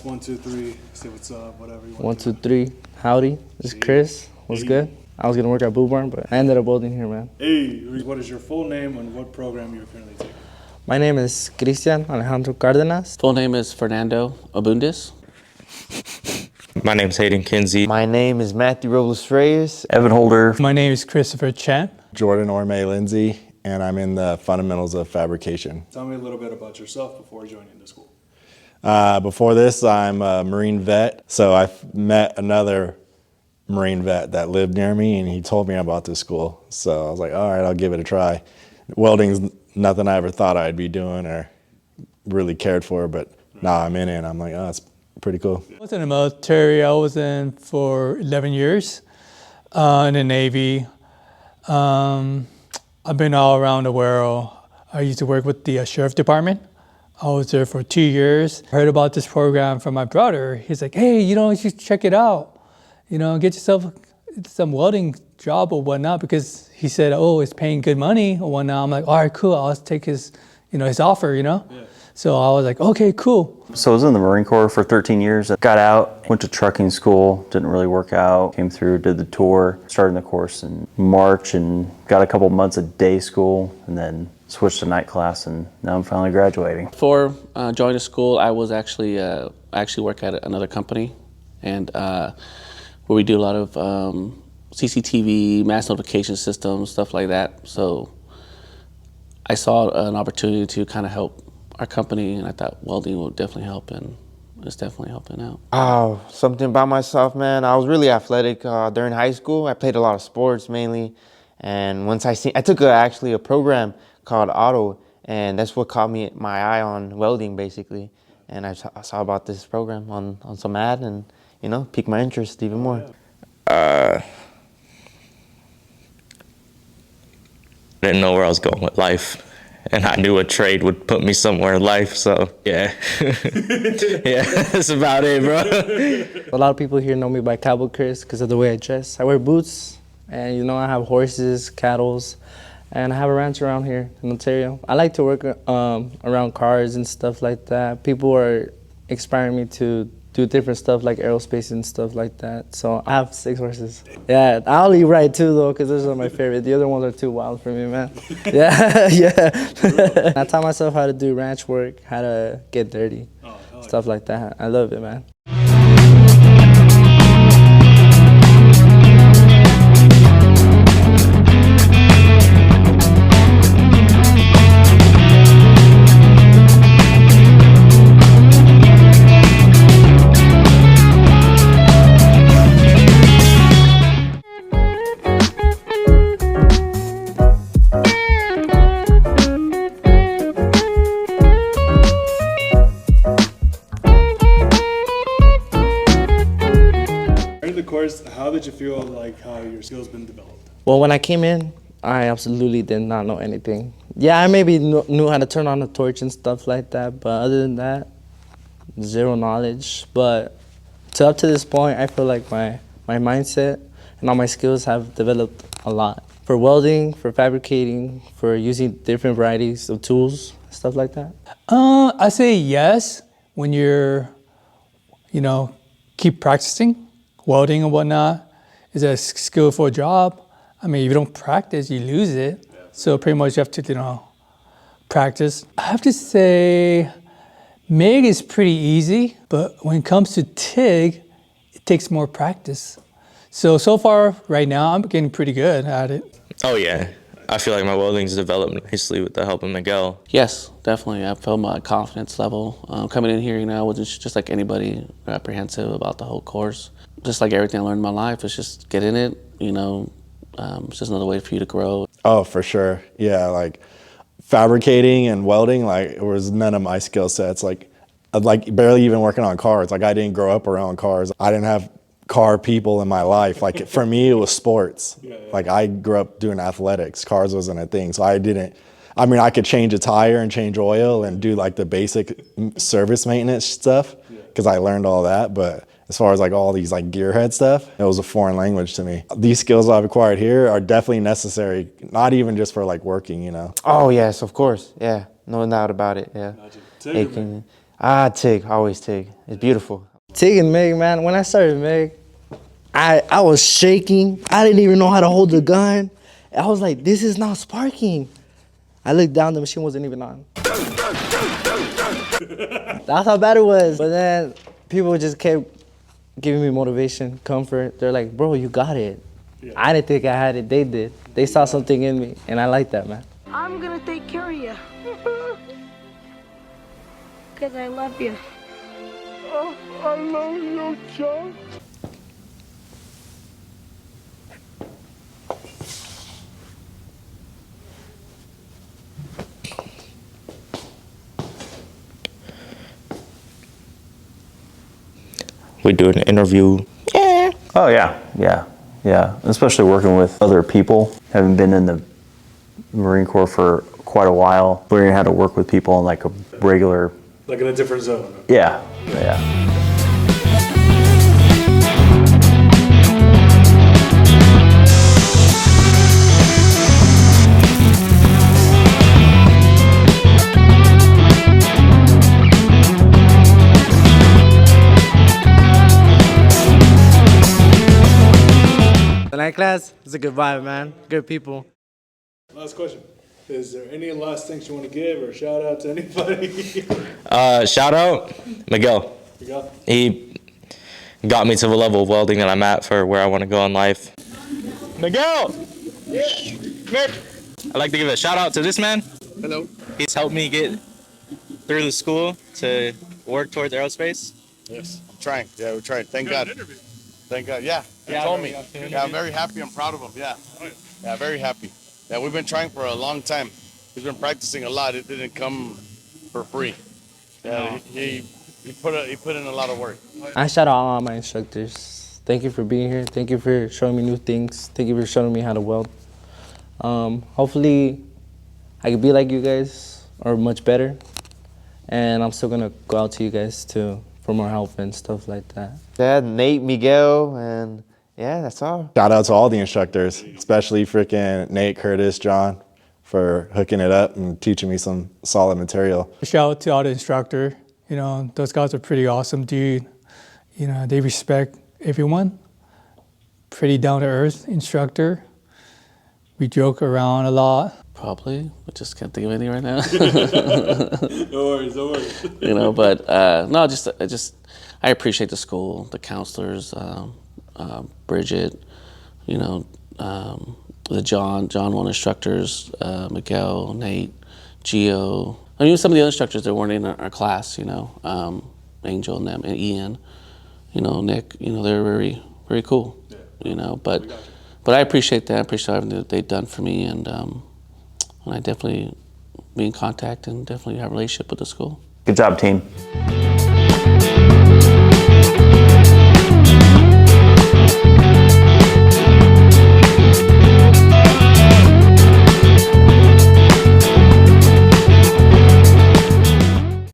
test 1, 2, 3. Say what's up, whatever you want. 1, 2, 3. Howdy. This is Chris. What's good? I was gonna work at Boot Barn, but I ended up welding here, man. Hey, what is your full name and what program you're currently taking? My name is Cristian Alejandro Cardenas. Full name is Fernando Abundis. My name is Hayden Kinsey. My name is Matthew Robles Reyes. Evan Holder. My name is Christopher Chen. Jordan Orme Lindsay, and I'm in the Fundamentals of Fabrication. Tell me a little bit about yourself before joining the school. Before this, I'm a Marine vet, so I met another Marine vet that lived near me, and he told me about this school. So I was like, all right, I'll give it a try. Welding's nothing I ever thought I'd be doing or really cared for, but now I'm in it, and I'm like, oh, it's pretty cool. I was in the military. I was in for 11 years in the Navy. I've been all around the world. I used to work with the sheriff department. I was there for 2 years. I heard about this program from my brother. He's like, hey, you should check it out. Get yourself some welding job or whatnot, because he said, oh, it's paying good money or whatnot. I'm like, all right, cool. I'll take his offer, Yeah. So I was like, okay, cool. So I was in the Marine Corps for 13 years. Got out, went to trucking school, didn't really work out. Came through, did the tour, started the course in March, and got a couple months of day school, and then switched to night class, and now I'm finally graduating. Before joining the school, I was actually work at another company, and where we do a lot of CCTV, mass notification systems, stuff like that. So I saw an opportunity to kind of help our company, and I thought welding would definitely help, and it's definitely helping out. Oh, something about myself, man. I was really athletic during high school. I played a lot of sports mainly, and once I took actually a program called Auto, and that's what caught my eye on welding basically. And I saw about this program on some ad, and piqued my interest even more. Didn't know where I was going with life, and I knew a trade would put me somewhere in life, so yeah. Yeah, that's about it, bro. A lot of people here know me by Cowboy Chris because of the way I dress. I wear boots, and I have horses, cattle, and I have a ranch around here in Ontario. I like to work around cars and stuff like that. People are inspiring me to do different stuff like aerospace and stuff like that. So I have 6 horses. Yeah, I only ride 2 though, because those are my favorite. The other ones are too wild for me, man. Yeah, yeah. I taught myself how to do ranch work, how to get dirty, stuff like that. I love it, man. How did you feel like how your skills been developed? Well, when I came in, I absolutely did not know anything. Yeah, I maybe knew how to turn on a torch and stuff like that, but other than that, zero knowledge. But up to this point, I feel like my mindset and all my skills have developed a lot. For welding, for fabricating, for using different varieties of tools, stuff like that. I say yes when you're, keep practicing. Welding and whatnot is a skillful job. I mean, if you don't practice, you lose it. So pretty much you have to, practice. I have to say, MIG is pretty easy, but when it comes to TIG, it takes more practice. So far, right now, I'm getting pretty good at it. Oh yeah, I feel like my welding's developed nicely with the help of Miguel. Yes, definitely. I felt my confidence level. Coming in here, I wasn't just like anybody apprehensive about the whole course. Just like everything I learned in my life, it's just get in it, it's just another way for you to grow. Oh, for sure. Yeah, like fabricating and welding, it was none of my skill sets. Like barely even working on cars. Like I didn't grow up around cars. I didn't have car people in my life. Like for me, it was sports. Like I grew up doing athletics. Cars wasn't a thing. So I could change a tire and change oil and do like the basic service maintenance stuff because I learned all that. But as far as all these gearhead stuff, it was a foreign language to me. These skills I've acquired here are definitely necessary, not even just for working, Oh yes, of course, yeah, no doubt about it, yeah. TIG, always TIG. It's beautiful. TIG and MIG, man. When I started MIG, I was shaking. I didn't even know how to hold the gun. I was like, this is not sparking. I looked down, the machine wasn't even on. That's how bad it was. But then people just kept giving me motivation, comfort. They're like, bro, you got it. Yeah. I didn't think I had it, they did. They saw something in me, and I like that, man. I'm gonna take care of you. Because I love you. Oh, I love you, John. We do an interview. Yeah. Oh yeah. Especially working with other people. Having been in the Marine Corps for quite a while, learning how to work with people in like a regular. Like in a different zone. Yeah. The night class is a good vibe, man. Good people. Last question. Is there any last things you want to give or shout out to anybody? Shout out Miguel. Miguel? He got me to the level of welding that I'm at for where I want to go in life. Miguel! Yeah. Nick! I'd like to give a shout out to this man. Hello. He's helped me get through the school to work towards aerospace. Yes, I'm trying. Yeah, we're trying. Thank God. Thank God. Yeah, he told me. Yeah, I'm very happy. I'm proud of him. Yeah. Yeah, very happy. Yeah, we've been trying for a long time. He's been practicing a lot. It didn't come for free. Yeah, he put in a lot of work. I shout out all my instructors. Thank you for being here. Thank you for showing me new things. Thank you for showing me how to weld. Hopefully, I can be like you guys or much better. And I'm still gonna go out to you guys for more help and stuff like that. Dad, Nate, Miguel, and yeah, that's all. Shout out to all the instructors, especially freaking Nate, Curtis, John, for hooking it up and teaching me some solid material. Shout out to all the instructor. You know, those guys are pretty awesome, dude. You know, they respect everyone. Pretty down-to-earth instructor. We joke around a lot. Probably, I just can't think of anything right now. No worries. You know, but no, I appreciate the school, the counselors, Bridget, you know, the John one instructors, Miguel, Nate, Gio. I mean, some of the other instructors that weren't in our class, you know, Angel and them, and Ian, you know, Nick, you know, they're very, very cool, you know, but I appreciate that. I appreciate everything that they've done for me, and I definitely be in contact and definitely have a relationship with the school. Good job, team.